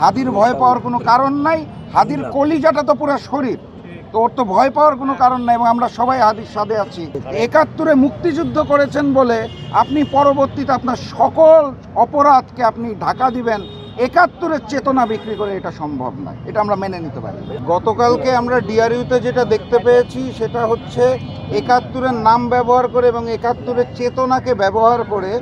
হাদির ভয় পাওয়ার কোনো কারণ নাই। হাদির কলিজাটা তো পুরো শরীর, তো ওর তো ভয় পাওয়ার কোনো কারণ নাই এবং আমরা সবাই হাদির সাথে আছি। ৭১-এ মুক্তিযুদ্ধ করেছেন বলে আপনি পরবর্তীতে আপনার সকল অপরাধকে আপনি ঢাকা দিবেন, ৭১-এর চেতনা বিক্রি করে, এটা সম্ভব নয়, এটা আমরা মেনে নিতে পারি। গতকালকে আমরা ডিআরইউতে যেটা দেখতে পেয়েছি সেটা হচ্ছে ৭১-এর নাম ব্যবহার করে এবং ৭১-এর চেতনাকে ব্যবহার করে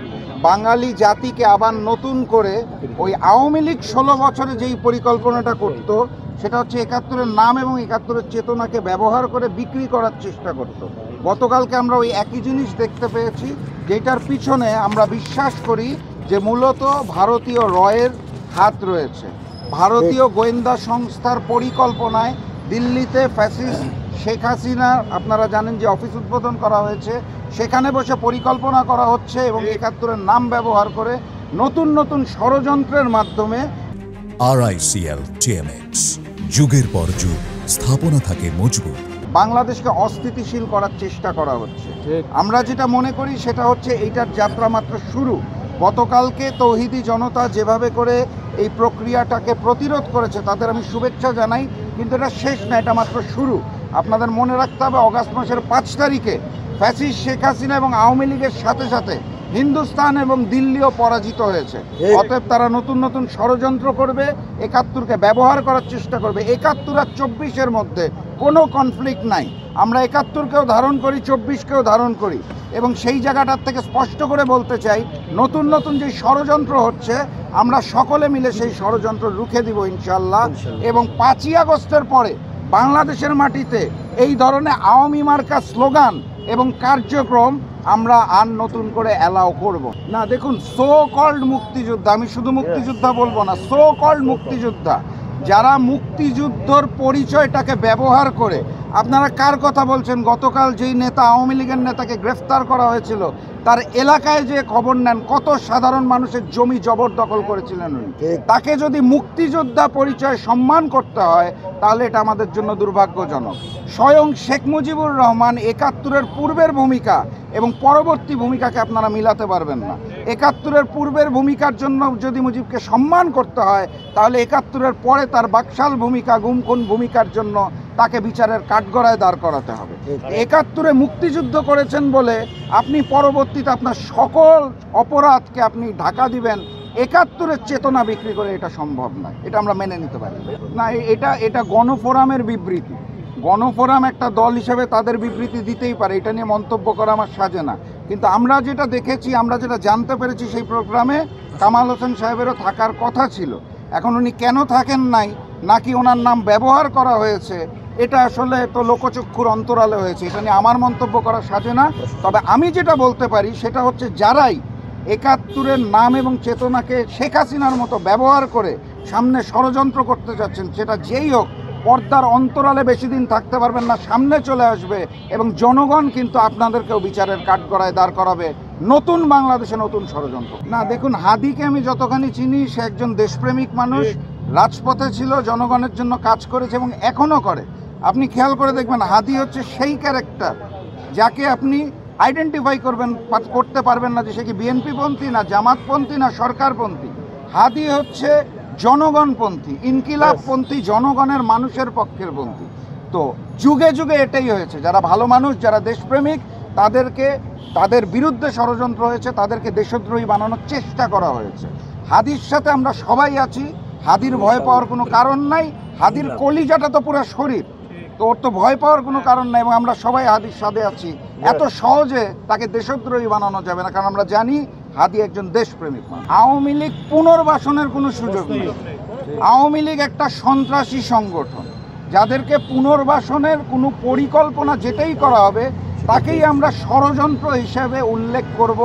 বাঙালি জাতিকে আবার নতুন করে ওই আওয়ামী লীগ ১৬ বছরে যেই পরিকল্পনাটা করতো সেটা হচ্ছে ৭১-এর নাম এবং ৭১-এর চেতনাকে ব্যবহার করে বিক্রি করার চেষ্টা করত। গতকালকে আমরা ওই একই জিনিস দেখতে পেয়েছি, যেটার পিছনে আমরা বিশ্বাস করি যে মূলত ভারতীয় রয়ের হাত রয়েছে। ভারতীয় গোয়েন্দা সংস্থার পরিকল্পনায় দিল্লিতে ফ্যাসিস্ট শেখ হাসিনা, আপনারা জানেন যে অফিস উদ্বোধন করা হয়েছে, সেখানে বসে পরিকল্পনা করা হচ্ছে এবং ৭১-এর নাম ব্যবহার করে নতুন নতুন ষড়যন্ত্রের মাধ্যমে RICL TMX যুগের পর যুগ স্থাপনা থাকে মজবুত। বাংলাদেশকে অস্থিতিশীল করার চেষ্টা করা হচ্ছে। আমরা যেটা মনে করি সেটা হচ্ছে এইটার যাত্রা মাত্র শুরু। গতকালকে তৌহিদি জনতা যেভাবে করে এই প্রক্রিয়াটাকে প্রতিরোধ করেছে তাদের আমি শুভেচ্ছা জানাই, কিন্তু এটা শেষ না, এটা মাত্র শুরু। আপনাদের মনে রাখতে হবে আগস্ট মাসের ৫ তারিখে ফ্যাসিস্ট শেখ হাসিনা এবং আওয়ামী লীগের সাথে সাথে হিন্দুস্তান এবং দিল্লিও পরাজিত হয়েছে। অতএব তারা নতুন নতুন ষড়যন্ত্র করবে, ৭১-কে ব্যবহার করার চেষ্টা করবে। ৭১ আর ২৪-এর মধ্যে কোনো কনফ্লিক্ট নাই। আমরা ৭১-কেও ধারণ করি, ২৪-কেও ধারণ করি এবং সেই জায়গাটার থেকে স্পষ্ট করে বলতে চাই, নতুন নতুন যে ষড়যন্ত্র হচ্ছে আমরা সকলে মিলে সেই ষড়যন্ত্র রুখে দিব ইনশাল্লাহ। এবং ৫ই আগস্টের পরে বাংলাদেশের মাটিতে এই ধরনের আওয়ামী মার্কা স্লোগান এবং কার্যক্রম আমরা আর নতুন করে অ্যালাউ করব না। দেখুন, সো কল্ড মুক্তিযোদ্ধা, আমি শুধু মুক্তিযোদ্ধা বলবো না, সো কল্ড মুক্তিযোদ্ধা যারা মুক্তিযুদ্ধর পরিচয়টাকে ব্যবহার করে, আপনারা কার কথা বলছেন? গতকাল যেই নেতা, আওয়ামী লীগের নেতাকে গ্রেফতার করা হয়েছিল, তার এলাকায় যে খবর নেন কত সাধারণ মানুষের জমি জবরদখল করেছিলেন উনি। তাকে যদি মুক্তিযোদ্ধা পরিচয় সম্মান করতে হয় তাহলে এটা আমাদের জন্য দুর্ভাগ্যজনক। স্বয়ং শেখ মুজিবুর রহমান ৭১-এর পূর্বের ভূমিকা এবং পরবর্তী ভূমিকাকে আপনারা মিলাতে পারবেন না। ৭১-এর পূর্বের ভূমিকার জন্য যদি মুজিবকে সম্মান করতে হয় তাহলে ৭১-এর পরে তার বাকশাল ভূমিকা, গুমখুন ভূমিকার জন্য তাকে বিচারের কাঠগড়ায় দাঁড় করাতে হবে। ৭১-এ মুক্তিযুদ্ধ করেছেন বলে আপনি পরবর্তীতে আপনার সকল অপরাধকে আপনি ঢাকা দিবেন, ৭১-এর চেতনা বিক্রি করে, এটা সম্ভব নয়, এটা আমরা মেনে নিতে পারি না। এটা গণফোরামের বিবৃতি। গণফোরাম একটা দল হিসেবে তাদের বিবৃতি দিতেই পারে, এটা নিয়ে মন্তব্য করা আমার সাজে না। কিন্তু আমরা যেটা দেখেছি, আমরা যেটা জানতে পেরেছি, সেই প্রোগ্রামে কামাল হোসেন সাহেবেরও থাকার কথা ছিল। এখন উনি কেন থাকেন নাই, নাকি ওনার নাম ব্যবহার করা হয়েছে, এটা আসলে তো লোকচক্ষুর অন্তরালে হয়েছে, এটা নিয়ে আমার মন্তব্য করা সাজে না। তবে আমি যেটা বলতে পারি সেটা হচ্ছে, যারাই ৭১-এর নাম এবং চেতনাকে শেখ হাসিনার মতো ব্যবহার করে সামনে ষড়যন্ত্র করতে যাচ্ছেন, সেটা যেই হোক, পর্দার অন্তরালে বেশি দিন থাকতে পারবেন না, সামনে চলে আসবে এবং জনগণ কিন্তু আপনাদেরকেও বিচারের কাঠগড়ায় দাঁড় করাবে। নতুন বাংলাদেশে নতুন ষড়যন্ত্র না। দেখুন, হাদিকে আমি যতখানি চিনি, সে একজন দেশপ্রেমিক মানুষ, রাজপথে ছিল, জনগণের জন্য কাজ করেছে এবং এখনও করে। আপনি খেয়াল করে দেখবেন, হাদি হচ্ছে সেই ক্যারেক্টার যাকে আপনি আইডেন্টিফাই করতে পারবেন না যে সে কি বিএনপিপন্থী, না জামাতপন্থী, না সরকারপন্থী। হাদি হচ্ছে জনগণপন্থী, ইনকিলাবপন্থী, জনগণের মানুষের পক্ষের পন্থী। তো যুগে যুগে এটাই হয়েছে, যারা ভালো মানুষ, যারা দেশপ্রেমিক, তাদের বিরুদ্ধে ষড়যন্ত্র হয়েছে, তাদেরকে দেশদ্রোহী বানানোর চেষ্টা করা হয়েছে। হাদির সাথে আমরা সবাই আছি, হাদির ভয় পাওয়ার কোনো কারণ নাই। হাদির কলিজাটা তো পুরো শরীর, তো ওর তো ভয় পাওয়ার কোনো কারণ নাই এবং আমরা সবাই হাদির সাথে আছি। এত সহজে তাকে দেশদ্রোহী বানানো যাবে না, কারণ আমরা জানি হাদি একজন দেশপ্রেমিক মানুষ। আওয়ামী লীগ পুনর্বাসনের কোনো সুযোগ নেই। আওয়ামী লীগ একটা সন্ত্রাসী সংগঠন, যাদেরকে পুনর্বাসনের কোনো পরিকল্পনা যেটাই করা হবে তাকেই আমরা ষড়যন্ত্র হিসেবে উল্লেখ করব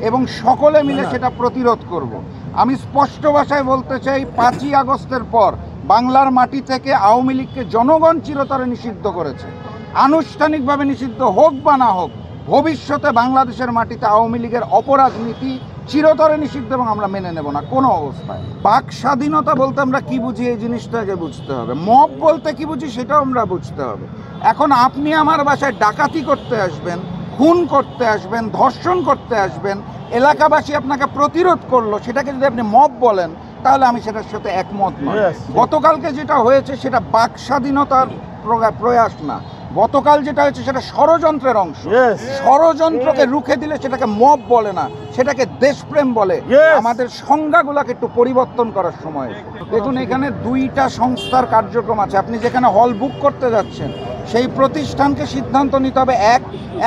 এবং সকলে মিলে সেটা প্রতিরোধ করব। আমি স্পষ্ট ভাষায় বলতে চাই, ৫ই আগস্টের পর বাংলার মাটি থেকে আওয়ামী লীগকে জনগণ চিরতরে নিষিদ্ধ করেছে। আনুষ্ঠানিকভাবে নিষিদ্ধ হোক বা না হোক, ভবিষ্যতে বাংলাদেশের মাটিতে আওয়ামী লীগের অপরাধ নীতি চিরতরে নিষিদ্ধ এবং আমরা মেনে নেব না কোনো অবস্থায়। বাক স্বাধীনতা বলতে আমরা কি বুঝি, এই জিনিসটাকে বুঝতে হবে। মব বলতে কি বুঝি সেটাও আমরা বুঝতে হবে। এখন আপনি আমার বাসায় ডাকাতি করতে আসবেন, খুন করতে আসবেন, ধর্ষণ করতে আসবেন, এলাকাবাসী আপনাকে প্রতিরোধ করলো, সেটাকে যদি আপনি মব বলেন তাহলে আমি সেটার সাথে একমত নই। Yes. গতকালকে যেটা হয়েছে সেটা বাক স্বাধীনতার প্রয়াস না, গতকাল যেটা হয়েছে সেটা ষড়যন্ত্রের অংশ। Yes. ষড়যন্ত্রকে রুখে দিলে সেটাকে মব বলে না, সেটাকে দেশপ্রেম বলে। Yes. আমাদের সংজ্ঞাগুলোকে একটু পরিবর্তন করার সময়। দেখুন এখানে দুইটা সংস্থার কার্যক্রম আছে। আপনি যেখানে হল বুক করতে যাচ্ছেন সেই প্রতিষ্ঠানকে সিদ্ধান্ত নিতে হবে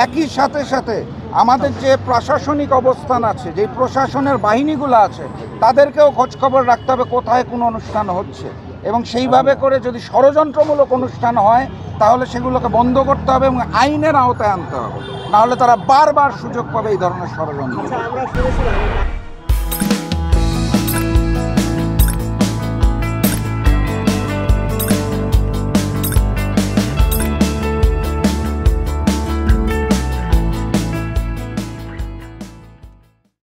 একই সাথে সাথে আমাদের যে প্রশাসনিক অবস্থান আছে, যে প্রশাসনের বাহিনীগুলো আছে, তাদেরকেও খোঁজখবর রাখতে হবে কোথায় কোন অনুষ্ঠান হচ্ছে, এবং সেইভাবে করে যদি ষড়যন্ত্রমূলক অনুষ্ঠান হয় তাহলে সেগুলোকে বন্ধ করতে হবে এবং আইনের আওতায় আনতে হবে, নাহলে তারা বারবার সুযোগ পাবে এই ধরনের ষড়যন্ত্র। আমরা শুনেছিলাম